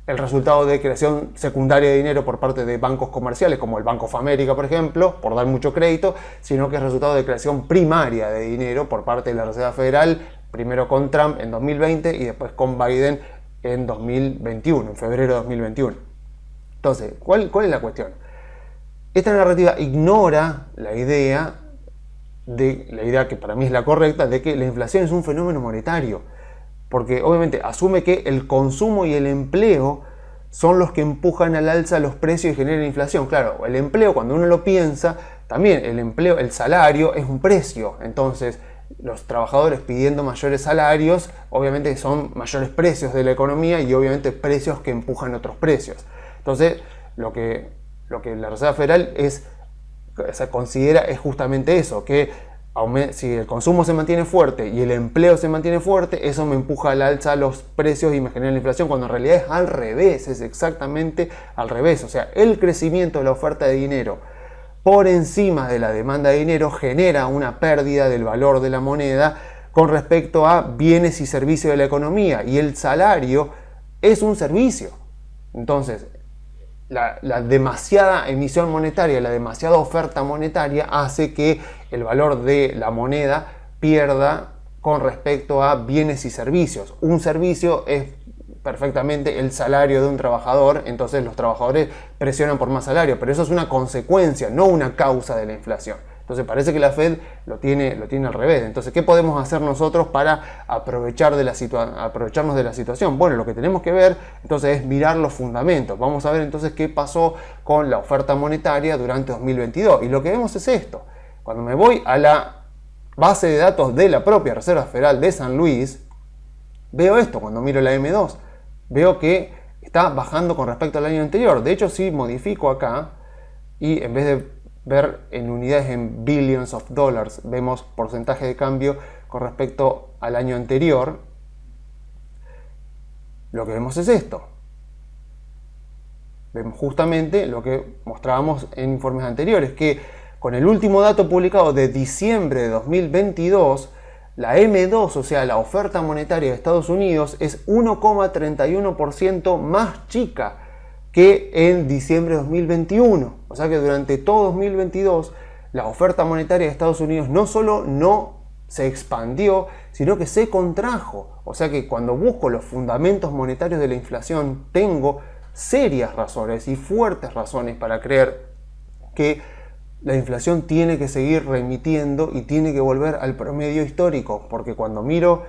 el resultado de creación secundaria de dinero por parte de bancos comerciales como el Bank of America, por ejemplo, por dar mucho crédito, sino que es resultado de creación primaria de dinero por parte de la Reserva Federal, primero con Trump en 2020 y después con Biden en 2021, en febrero de 2021. Entonces, ¿cuál es la cuestión? Esta narrativa ignora la idea que para mí es la correcta, de que la inflación es un fenómeno monetario. Porque obviamente asume que el consumo y el empleo son los que empujan al alza los precios y generan inflación. Claro, el empleo, cuando uno lo piensa, también el salario es un precio. Entonces, los trabajadores pidiendo mayores salarios, obviamente son mayores precios de la economía y obviamente precios que empujan otros precios. Entonces, lo que la Reserva Federal considera es justamente eso, que si el consumo se mantiene fuerte y el empleo se mantiene fuerte, eso me empuja al alza los precios y me genera la inflación, cuando en realidad es al revés, es exactamente al revés. O sea, el crecimiento de la oferta de dinero por encima de la demanda de dinero genera una pérdida del valor de la moneda con respecto a bienes y servicios de la economía, y el salario es un servicio. Entonces, la demasiada emisión monetaria, la demasiada oferta monetaria hace que el valor de la moneda pierda con respecto a bienes y servicios. Un servicio es perfectamente el salario de un trabajador, entonces los trabajadores presionan por más salario, pero eso es una consecuencia, no una causa de la inflación. Entonces parece que la Fed lo tiene al revés. Entonces, ¿qué podemos hacer nosotros para aprovecharnos de la situación? Bueno, lo que tenemos que ver entonces es mirar los fundamentos. Vamos a ver entonces qué pasó con la oferta monetaria durante 2022. Y lo que vemos es esto. Cuando me voy a la base de datos de la propia Reserva Federal de San Luis, veo esto. Cuando miro la M2, veo que está bajando con respecto al año anterior. De hecho, si modifico acá y en vez de ver en unidades en billions of dollars, vemos porcentaje de cambio con respecto al año anterior, lo que vemos es esto. Vemos justamente lo que mostrábamos en informes anteriores, que con el último dato publicado de diciembre de 2022, la M2, o sea, la oferta monetaria de Estados Unidos, es 1,31% más chica que en diciembre de 2021. O sea que durante todo 2022 la oferta monetaria de Estados Unidos no solo no se expandió, sino que se contrajo. O sea que cuando busco los fundamentos monetarios de la inflación, tengo serias razones y fuertes razones para creer que la inflación tiene que seguir remitiendo y tiene que volver al promedio histórico. Porque cuando miro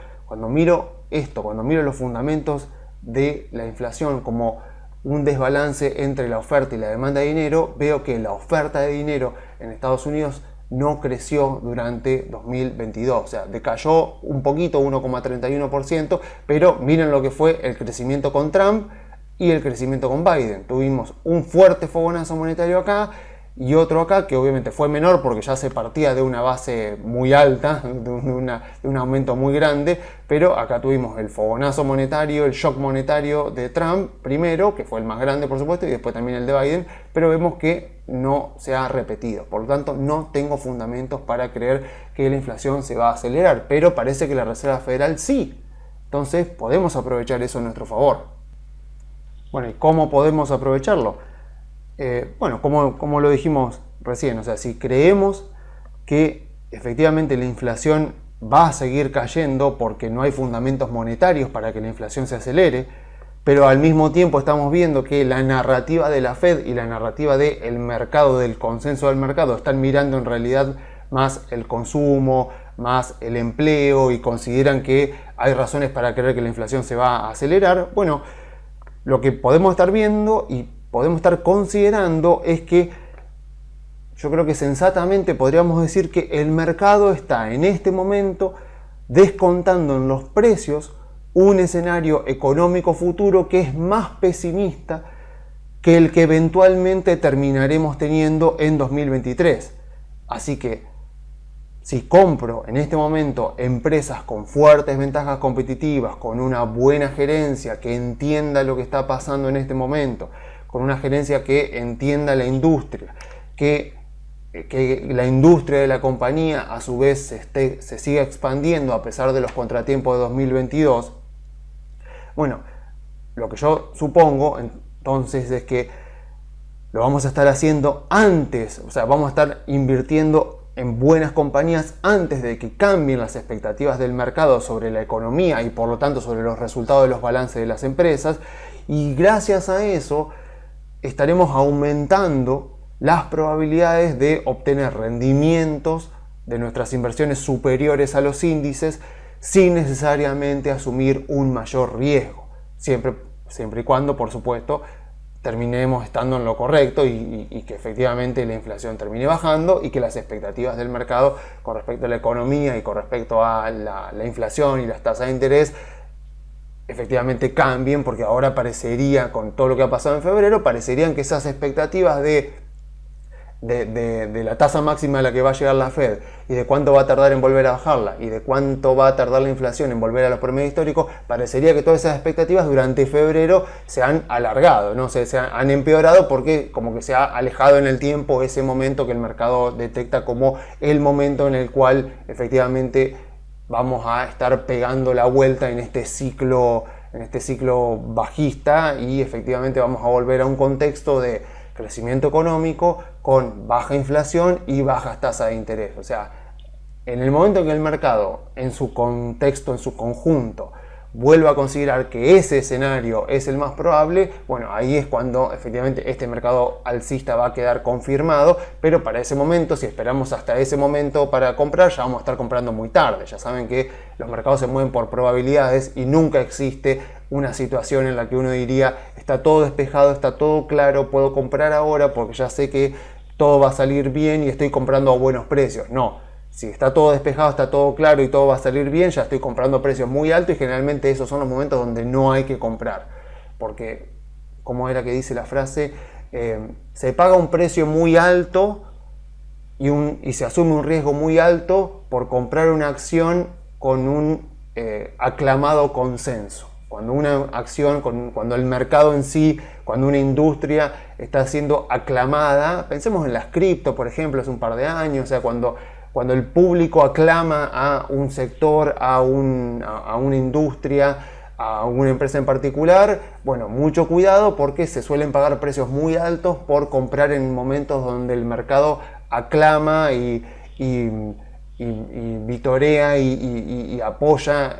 los fundamentos de la inflación como un desbalance entre la oferta y la demanda de dinero, veo que la oferta de dinero en Estados Unidos no creció durante 2022, o sea, decayó un poquito, 1,31%, pero miren lo que fue el crecimiento con Trump y el crecimiento con Biden. Tuvimos un fuerte fogonazo monetario acá y otro acá que obviamente fue menor porque ya se partía de una base muy alta, de un aumento muy grande, pero acá tuvimos el fogonazo monetario, el shock monetario de Trump primero, que fue el más grande por supuesto, y después también el de Biden, pero vemos que no se ha repetido. Por lo tanto, no tengo fundamentos para creer que la inflación se va a acelerar, pero parece que la Reserva Federal sí. Entonces podemos aprovechar eso a nuestro favor. Bueno, ¿y cómo podemos aprovecharlo? Bueno, como lo dijimos recién, o sea, si creemos que efectivamente la inflación va a seguir cayendo porque no hay fundamentos monetarios para que la inflación se acelere, pero al mismo tiempo estamos viendo que la narrativa de la Fed y la narrativa del mercado, del consenso del mercado, están mirando en realidad más el consumo, más el empleo, y consideran que hay razones para creer que la inflación se va a acelerar. Bueno, lo que podemos estar viendo y podemos estar considerando es que yo creo que sensatamente podríamos decir que el mercado está en este momento descontando en los precios un escenario económico futuro que es más pesimista que el que eventualmente terminaremos teniendo en 2023. Así que si compro en este momento empresas con fuertes ventajas competitivas, con una buena gerencia que entienda lo que está pasando en este momento, con una gerencia que entienda la industria, que la industria de la compañía a su vez se siga expandiendo a pesar de los contratiempos de 2022, bueno, lo que yo supongo entonces es que lo vamos a estar haciendo antes, o sea, vamos a estar invirtiendo en buenas compañías antes de que cambien las expectativas del mercado sobre la economía y por lo tanto sobre los resultados de los balances de las empresas, y gracias a eso estaremos aumentando las probabilidades de obtener rendimientos de nuestras inversiones superiores a los índices sin necesariamente asumir un mayor riesgo, siempre y cuando, por supuesto, terminemos estando en lo correcto y que efectivamente la inflación termine bajando y que las expectativas del mercado con respecto a la economía y con respecto a la inflación y las tasas de interés efectivamente cambien, porque ahora parecería, con todo lo que ha pasado en febrero, parecerían que esas expectativas de de la tasa máxima a la que va a llegar la Fed y de cuánto va a tardar en volver a bajarla y de cuánto va a tardar la inflación en volver a los promedios históricos, parecería que todas esas expectativas durante febrero se han alargado, ¿no? Se han empeorado porque como que se ha alejado en el tiempo ese momento que el mercado detecta como el momento en el cual efectivamente vamos a estar pegando la vuelta en este ciclo bajista y efectivamente vamos a volver a un contexto de crecimiento económico con baja inflación y bajas tasas de interés. O sea, en el momento en que el mercado, en su contexto, en su conjunto, vuelva a considerar que ese escenario es el más probable, bueno, ahí es cuando efectivamente este mercado alcista va a quedar confirmado, pero para ese momento, si esperamos hasta ese momento para comprar, ya vamos a estar comprando muy tarde. Ya saben que los mercados se mueven por probabilidades y nunca existe una situación en la que uno diría, está todo despejado, está todo claro, puedo comprar ahora porque ya sé que todo va a salir bien y estoy comprando a buenos precios. No. Si está todo despejado, está todo claro y todo va a salir bien, ya estoy comprando a precios muy altos y generalmente esos son los momentos donde no hay que comprar. Porque, ¿cómo era que dice la frase? Se paga un precio muy alto y se asume un riesgo muy alto por comprar una acción con un aclamado consenso. Cuando una acción, cuando el mercado en sí, cuando una industria está siendo aclamada, pensemos en las cripto, por ejemplo, hace un par de años, o sea, cuando el público aclama a un sector, a una industria, a una empresa en particular, bueno, mucho cuidado porque se suelen pagar precios muy altos por comprar en momentos donde el mercado aclama y vitorea y apoya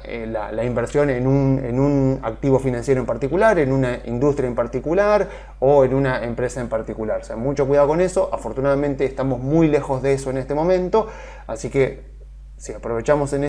la inversión en un activo financiero en particular, en una industria en particular o en una empresa en particular. O sea, mucho cuidado con eso. Afortunadamente estamos muy lejos de eso en este momento, así que si aprovechamos en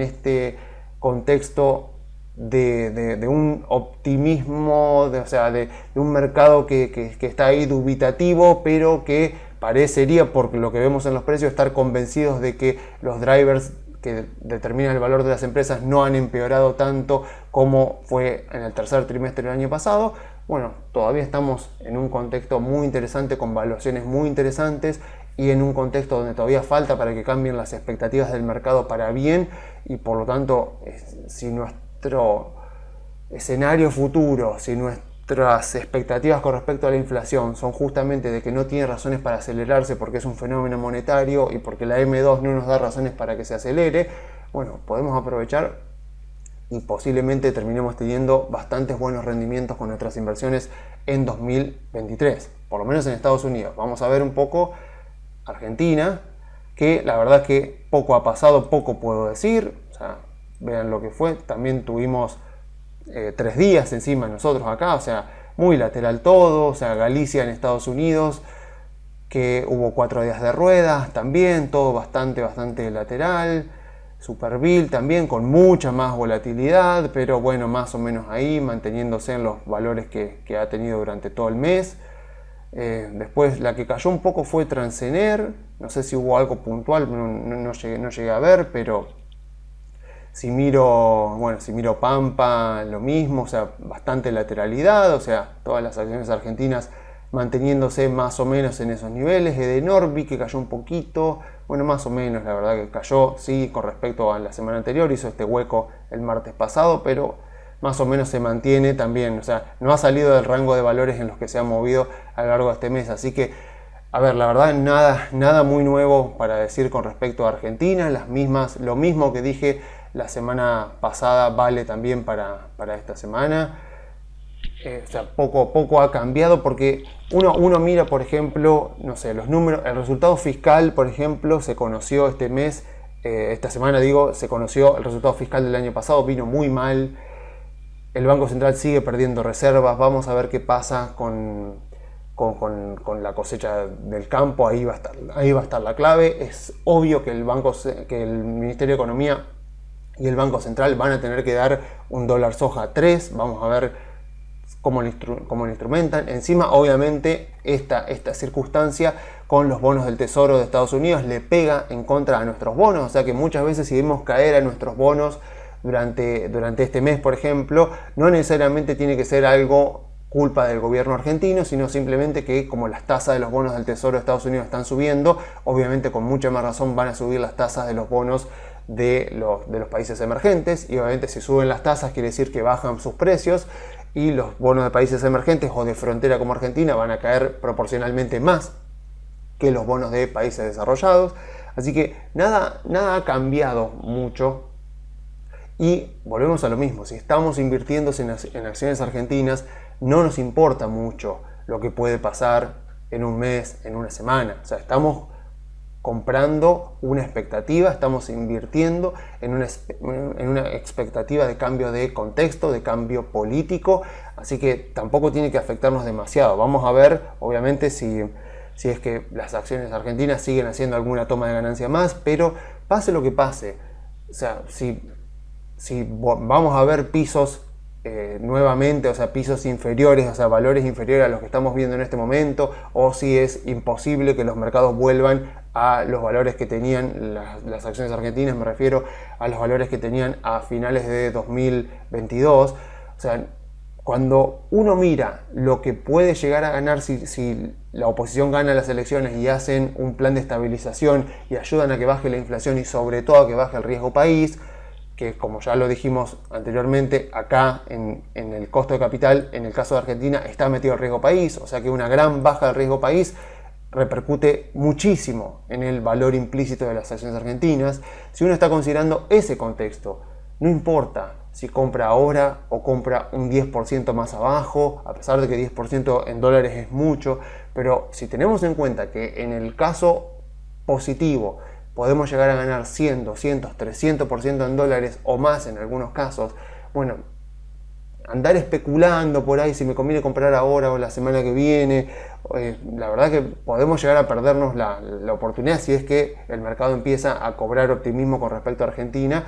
este contexto de un optimismo, de un mercado que está ahí dubitativo, pero que parecería, por lo que vemos en los precios, estar convencidos de que los drivers que determinan el valor de las empresas no han empeorado tanto como fue en el tercer trimestre del año pasado. Bueno, todavía estamos en un contexto muy interesante, con valuaciones muy interesantes y en un contexto donde todavía falta para que cambien las expectativas del mercado para bien, y por lo tanto, si nuestro escenario futuro, si nuestras expectativas con respecto a la inflación son justamente de que no tiene razones para acelerarse porque es un fenómeno monetario y porque la M2 no nos da razones para que se acelere, bueno, podemos aprovechar y posiblemente terminemos teniendo bastantes buenos rendimientos con nuestras inversiones en 2023, por lo menos en Estados Unidos. Vamos a ver un poco Argentina, que la verdad es que poco ha pasado, poco puedo decir. O sea, vean lo que fue, también tuvimos 3 días encima nosotros acá, o sea, muy lateral todo. O sea, Galicia en Estados Unidos, que hubo 4 días de ruedas también, todo bastante lateral. Superville también con mucha más volatilidad, pero bueno, más o menos ahí, manteniéndose en los valores que ha tenido durante todo el mes. Después la que cayó un poco fue Transener, no sé si hubo algo puntual, no llegué a ver, pero si miro Pampa, lo mismo, o sea, bastante lateralidad, o sea, todas las acciones argentinas manteniéndose más o menos en esos niveles. Edenor vi que cayó un poquito, bueno, más o menos, la verdad que cayó, sí, con respecto a la semana anterior, hizo este hueco el martes pasado, pero más o menos se mantiene también, o sea, no ha salido del rango de valores en los que se ha movido a lo largo de este mes, así que, a ver, la verdad, nada muy nuevo para decir con respecto a Argentina. Lo mismo que dije la semana pasada vale también para esta semana. O sea, poco ha cambiado, porque uno mira, por ejemplo, no sé, los números, el resultado fiscal, por ejemplo, se conoció este mes, esta semana digo, se conoció el resultado fiscal del año pasado, vino muy mal. El Banco Central sigue perdiendo reservas. Vamos a ver qué pasa con la cosecha del campo. Ahí va a estar la clave. Es obvio que el Ministerio de Economía y el Banco Central van a tener que dar un dólar soja 3. Vamos a ver cómo lo instrumentan. Encima, obviamente, esta circunstancia con los bonos del Tesoro de Estados Unidos le pega en contra a nuestros bonos. O sea que muchas veces, si vemos caer a nuestros bonos durante este mes, por ejemplo, no necesariamente tiene que ser algo culpa del gobierno argentino, sino simplemente que como las tasas de los bonos del Tesoro de Estados Unidos están subiendo, obviamente con mucha más razón van a subir las tasas de los bonos de los países emergentes, y obviamente si suben las tasas quiere decir que bajan sus precios, y los bonos de países emergentes o de frontera como Argentina van a caer proporcionalmente más que los bonos de países desarrollados. Así que nada ha cambiado mucho, y volvemos a lo mismo: si estamos invirtiendo en acciones argentinas, no nos importa mucho lo que puede pasar en un mes, en una semana. O sea, estamos comprando una expectativa, estamos invirtiendo en una expectativa de cambio de contexto, de cambio político, así que tampoco tiene que afectarnos demasiado. Vamos a ver, obviamente, si es que las acciones argentinas siguen haciendo alguna toma de ganancia más, pero pase lo que pase, o sea, si vamos a ver pisos nuevamente, o sea, pisos inferiores, o sea, valores inferiores a los que estamos viendo en este momento, o si es imposible que los mercados vuelvan a los valores que tenían las acciones argentinas, me refiero a los valores que tenían a finales de 2022. O sea, cuando uno mira lo que puede llegar a ganar si la oposición gana las elecciones y hacen un plan de estabilización y ayudan a que baje la inflación y sobre todo a que baje el riesgo país, que como ya lo dijimos anteriormente, acá en el costo de capital, en el caso de Argentina, está metido el riesgo país, o sea que una gran baja del riesgo país repercute muchísimo en el valor implícito de las acciones argentinas. Si uno está considerando ese contexto, no importa si compra ahora o compra un 10% más abajo, a pesar de que 10% en dólares es mucho, pero si tenemos en cuenta que en el caso positivo podemos llegar a ganar 100, 200, 300% en dólares o más en algunos casos, bueno, andar especulando por ahí si me conviene comprar ahora o la semana que viene, la verdad que podemos llegar a perdernos la oportunidad si es que el mercado empieza a cobrar optimismo con respecto a Argentina,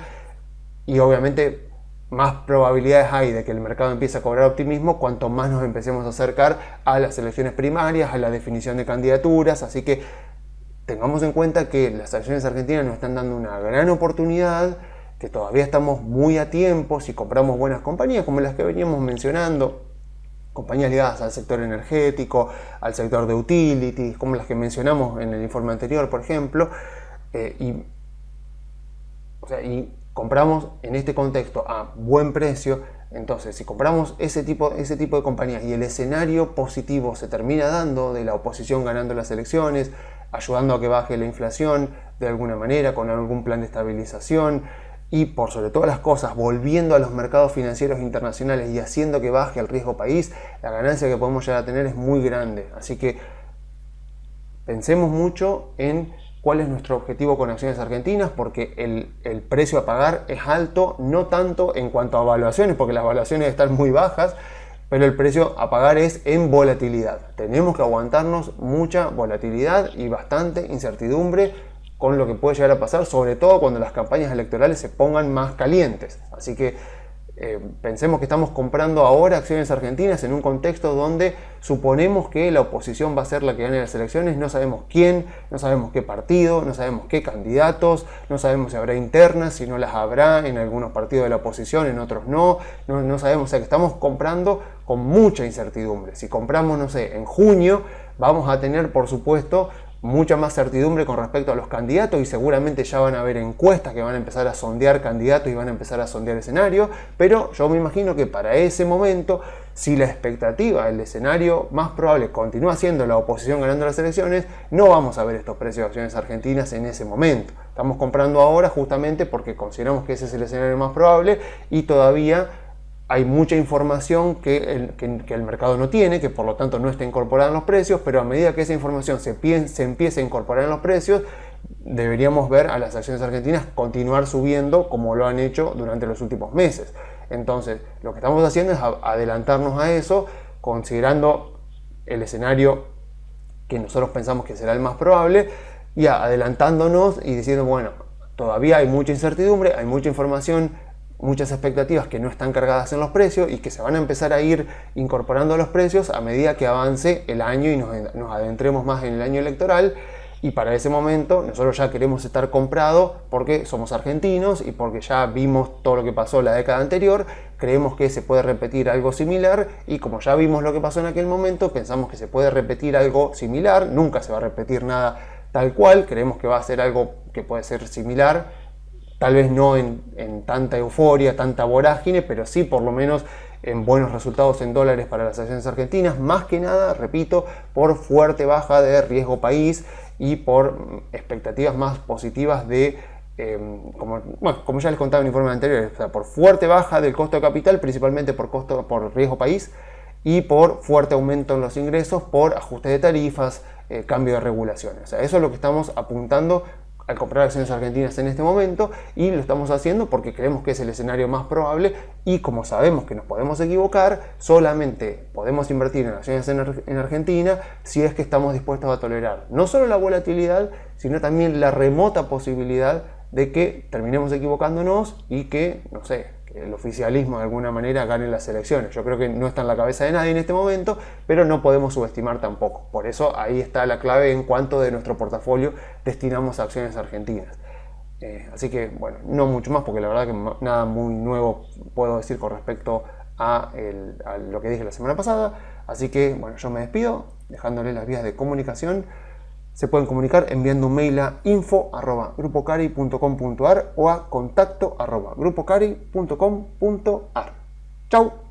y obviamente más probabilidades hay de que el mercado empiece a cobrar optimismo cuanto más nos empecemos a acercar a las elecciones primarias, a la definición de candidaturas. Así que tengamos en cuenta que las acciones argentinas nos están dando una gran oportunidad, que todavía estamos muy a tiempo si compramos buenas compañías como las que veníamos mencionando, compañías ligadas al sector energético, al sector de utilities, como las que mencionamos en el informe anterior, por ejemplo, y compramos en este contexto a buen precio. Entonces, si compramos ese tipo de compañías y el escenario positivo se termina dando de la oposición ganando las elecciones, ayudando a que baje la inflación de alguna manera, con algún plan de estabilización, y por sobre todas las cosas volviendo a los mercados financieros internacionales y haciendo que baje el riesgo país, la ganancia que podemos llegar a tener es muy grande. Así que pensemos mucho en cuál es nuestro objetivo con acciones argentinas, porque el precio a pagar es alto, no tanto en cuanto a evaluaciones, porque las evaluaciones están muy bajas, pero el precio a pagar es en volatilidad. Tenemos que aguantarnos mucha volatilidad y bastante incertidumbre con lo que puede llegar a pasar, sobre todo cuando las campañas electorales se pongan más calientes. Así que pensemos que estamos comprando ahora acciones argentinas en un contexto donde suponemos que la oposición va a ser la que gane las elecciones. No sabemos quién, no sabemos qué partido, no sabemos qué candidatos, no sabemos si habrá internas, si no las habrá en algunos partidos de la oposición, en otros no sabemos. O sea que estamos comprando con mucha incertidumbre. Si compramos, no sé, en junio, vamos a tener, por supuesto, mucha más certidumbre con respecto a los candidatos, y seguramente ya van a haber encuestas que van a empezar a sondear candidatos y van a empezar a sondear escenarios, pero yo me imagino que para ese momento, si la expectativa, el escenario más probable continúa siendo la oposición ganando las elecciones, no vamos a ver estos precios de acciones argentinas en ese momento. Estamos comprando ahora justamente porque consideramos que ese es el escenario más probable, y todavía hay mucha información que el mercado no tiene, que por lo tanto no está incorporada en los precios, pero a medida que esa información se empiece a incorporar en los precios, deberíamos ver a las acciones argentinas continuar subiendo como lo han hecho durante los últimos meses. Entonces, lo que estamos haciendo es adelantarnos a eso, considerando el escenario que nosotros pensamos que será el más probable, y adelantándonos y diciendo, bueno, todavía hay mucha incertidumbre, hay mucha información, muchas expectativas que no están cargadas en los precios y que se van a empezar a ir incorporando a los precios a medida que avance el año y nos adentremos más en el año electoral. Y para ese momento nosotros ya queremos estar comprados porque somos argentinos y porque ya vimos todo lo que pasó la década anterior, creemos que se puede repetir algo similar y como ya vimos lo que pasó en aquel momento, pensamos que se puede repetir algo similar, nunca se va a repetir nada tal cual, creemos que va a ser algo que puede ser similar, tal vez no en tanta euforia, tanta vorágine, pero sí por lo menos en buenos resultados en dólares para las acciones argentinas, más que nada, repito, por fuerte baja de riesgo país y por expectativas más positivas de, como ya les contaba en el informe anterior, o sea, por fuerte baja del costo de capital, principalmente por riesgo país, y por fuerte aumento en los ingresos por ajuste de tarifas, cambio de regulaciones. O sea, eso es lo que estamos apuntando al comprar acciones argentinas en este momento y lo estamos haciendo porque creemos que es el escenario más probable y como sabemos que nos podemos equivocar, solamente podemos invertir en acciones en Argentina si es que estamos dispuestos a tolerar no solo la volatilidad, sino también la remota posibilidad de que terminemos equivocándonos y que, no sé, el oficialismo de alguna manera gane las elecciones. Yo creo que no está en la cabeza de nadie en este momento, pero no podemos subestimar tampoco. Por eso ahí está la clave en cuánto de nuestro portafolio destinamos a acciones argentinas. Así que, bueno, no mucho más, porque la verdad que nada muy nuevo puedo decir con respecto a lo que dije la semana pasada. Así que, bueno, yo me despido, dejándoles las vías de comunicación. Se pueden comunicar enviando un mail a info@grupocari.com.ar o a contacto@grupocari.com.ar. ¡Chau!